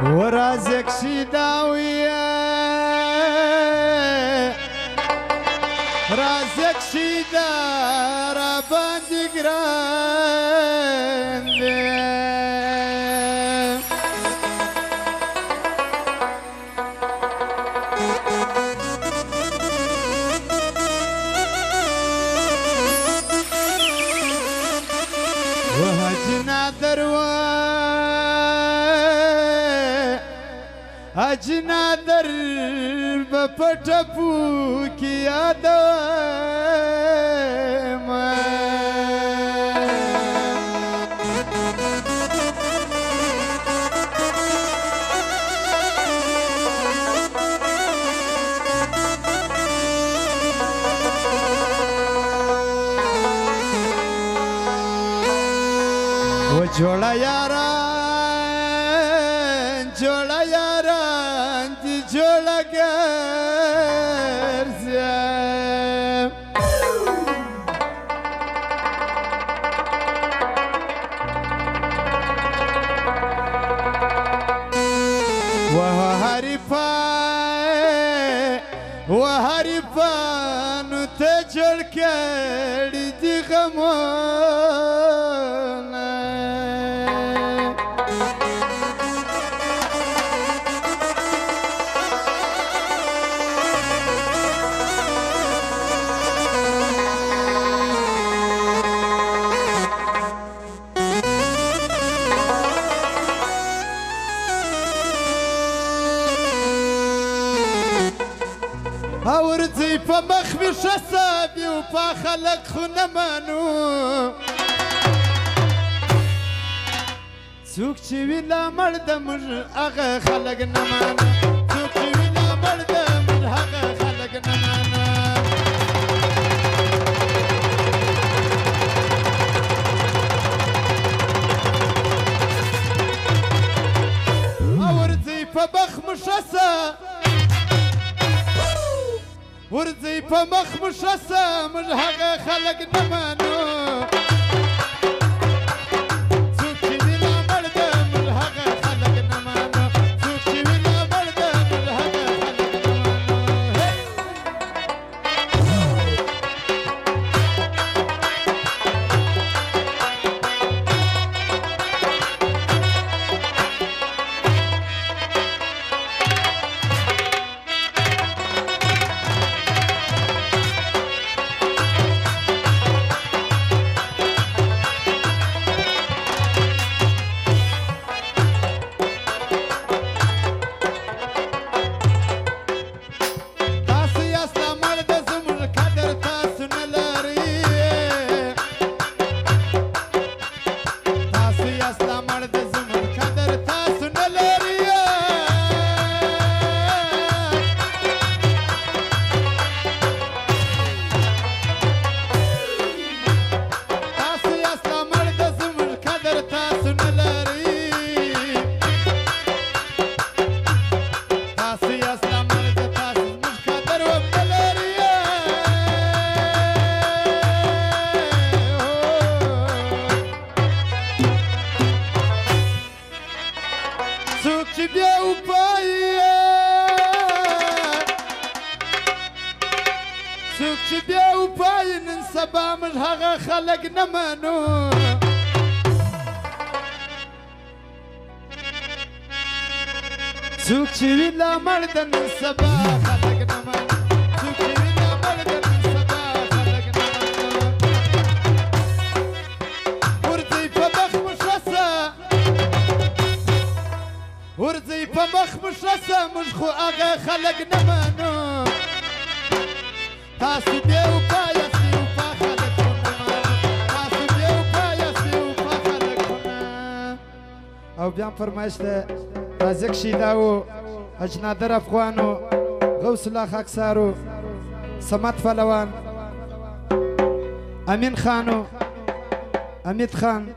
ورازق شداوية رازق شدار باندي grande وهجنا دروا اجنا درب پټپو کی یاد و جوړا یاران دی جوړا ګرځم وهاري پانو ته جوړ کړي دي غمونه ورځي په مخ مې ښه صابي و په خلک خو نه منو څوک چې وي لامړ د موږ هغه خلک نه منو څوک چې وي لامړ د موږ هغه خلک نه منو ورځي په مخ مې ښه ورځي په مخ مشسه موږ هغه خلک نه منو څوک چې وي لامړ د موږ هغه خلک نه منو څوک چې وي لامړ د موږ هغه خلک نه څوک چې بیا وپایي نن سبا موږ هغه خلک نه منو څوک چې وي لامړ د نن سبا خلک نه منو څوک چې وي لامړ د نن سبا خلک نه منو ورځي په مخ مشسه ورځي په مخ مشسه موږ خو هغه خلک نه منو تاسو بیا وپایاستئ و په خلکونه تاسو بیا وپایاستئ و په خلکونه او بیا هم فرمایش ده رازق شیداو اجنادر افغانو غوث الله خاکسارو صمد فلوان امین خانو امید خان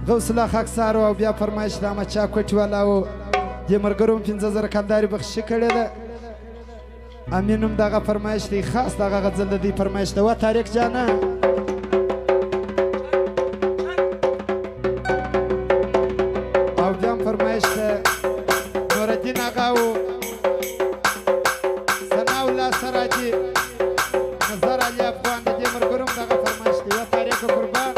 غوث الله خاکسارو او بیا فرمایش ده احمد شاه کوټي والاو دې ملګرو 15000 کلداري بخشي کړې ده امینم دغه فرمایش دی خاص دغه غزل دی فرمایش ده و طارق جانه او بیا فرمایش ده آغا و ثنا الله سراجي نظر علي افغان د دې مرګرم دغه فرمایش دی یو تاریخ قربان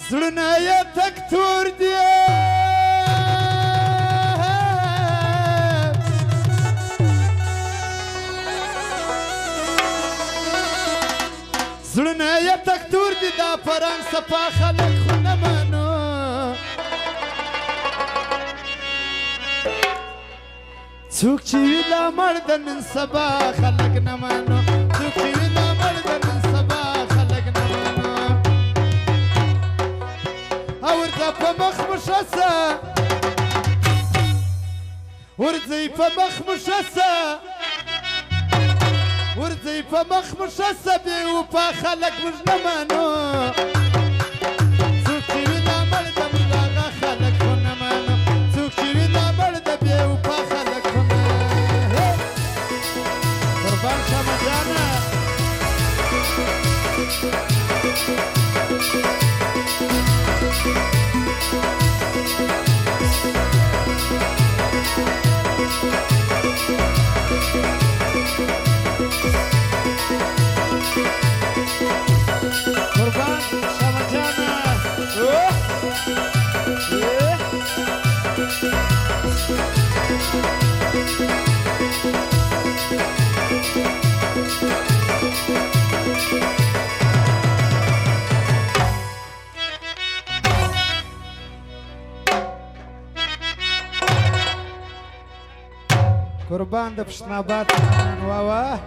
زړونه یې تک تور دي زړونه یې تک تور دي دا پران صفا خلک خو نه منو څوک چې وي لا مړ د نن سبا خلک نه منو څوک چې وي لا مړ د نن سبا خلک نه منو ورځه په مخ مشسه ورځئ په مخ مشسه ورځئ په مخ مشسه بې وفا خلک موږ نه منو څوک چې وي دا مړ د موږ هغه خلک خو نه منو څوک چې وي دا مړ د بې وفا خلک خو نه قربان شمه جانه قربان شمه جانه قربان د پشناباد واه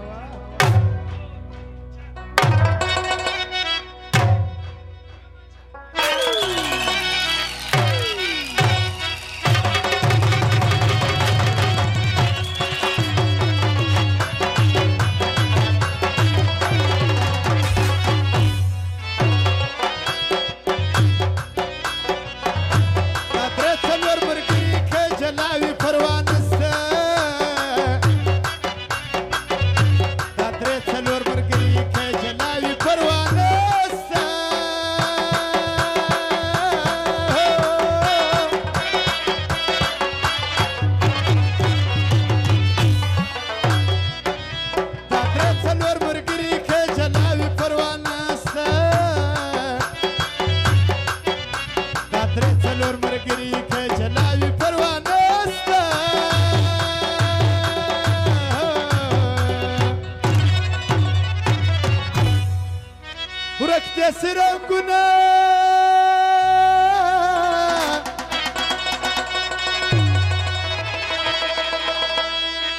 ورک دې سرنګونه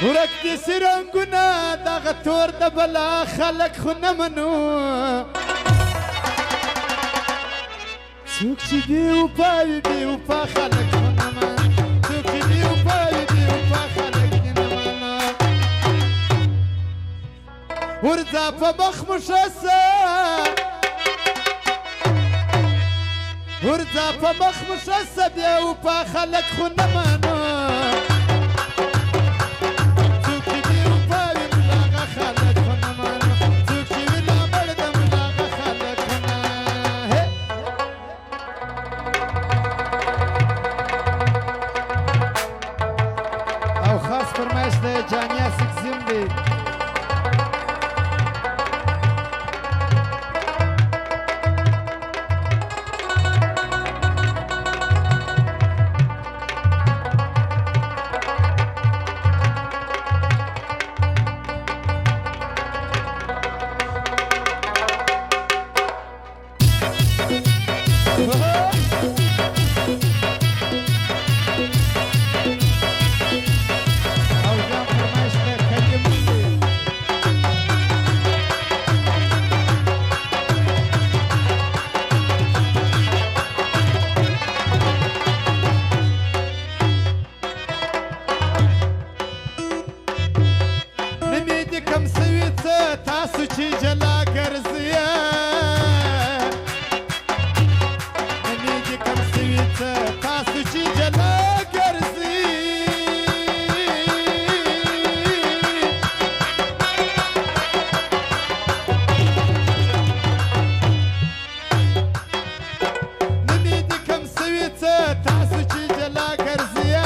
ورک دې سرنګونه دغه تور د بلا خلک خو نه منو څوک چې بې وفا وي بې وفا خلک خو نه منو څوک چې بې وفا وي بې وفا خلک دې نه منو ورځه په مخ مشسه ورځه په مخ مشسه بې وفا خلک خو نه منو څوک چې بې وفا وي موږ هغه خلک خو نه منو څوک چې وي نامړ د موږ هغه خلک خو نه او خاص فرمایش د جانیا سکزیم دی تاسو چې جلا ګرځیا نمیږي کم سوي څه تاسو چې جلا ګرځي نمیږي کم سوي څه تاسو چې جلا ګرځیا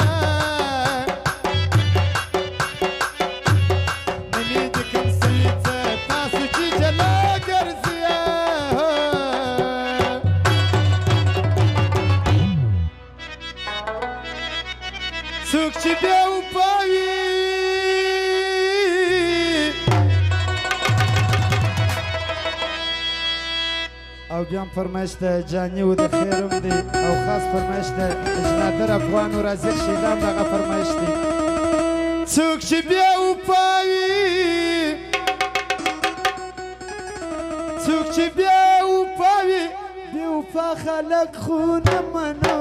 څوک چې بیا وپاوي او بیا هم فرمایش د جاني و د خیرم دی او خاص فرمایش د اجنادر افغان و رازق شیدام دغه فرمایش دی څوک چې بیا وپاوي څوک چې بیا وپاوي بیا وپا خلک خو نه منو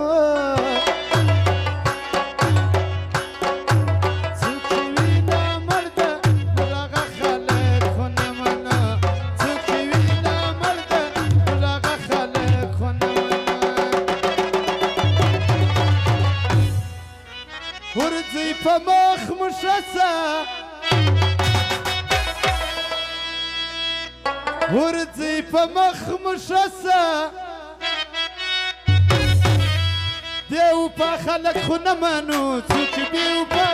ورځي په مخ مشسه ورځي په مخ مشسه دیو په خلک خو نه منو څوک دیو په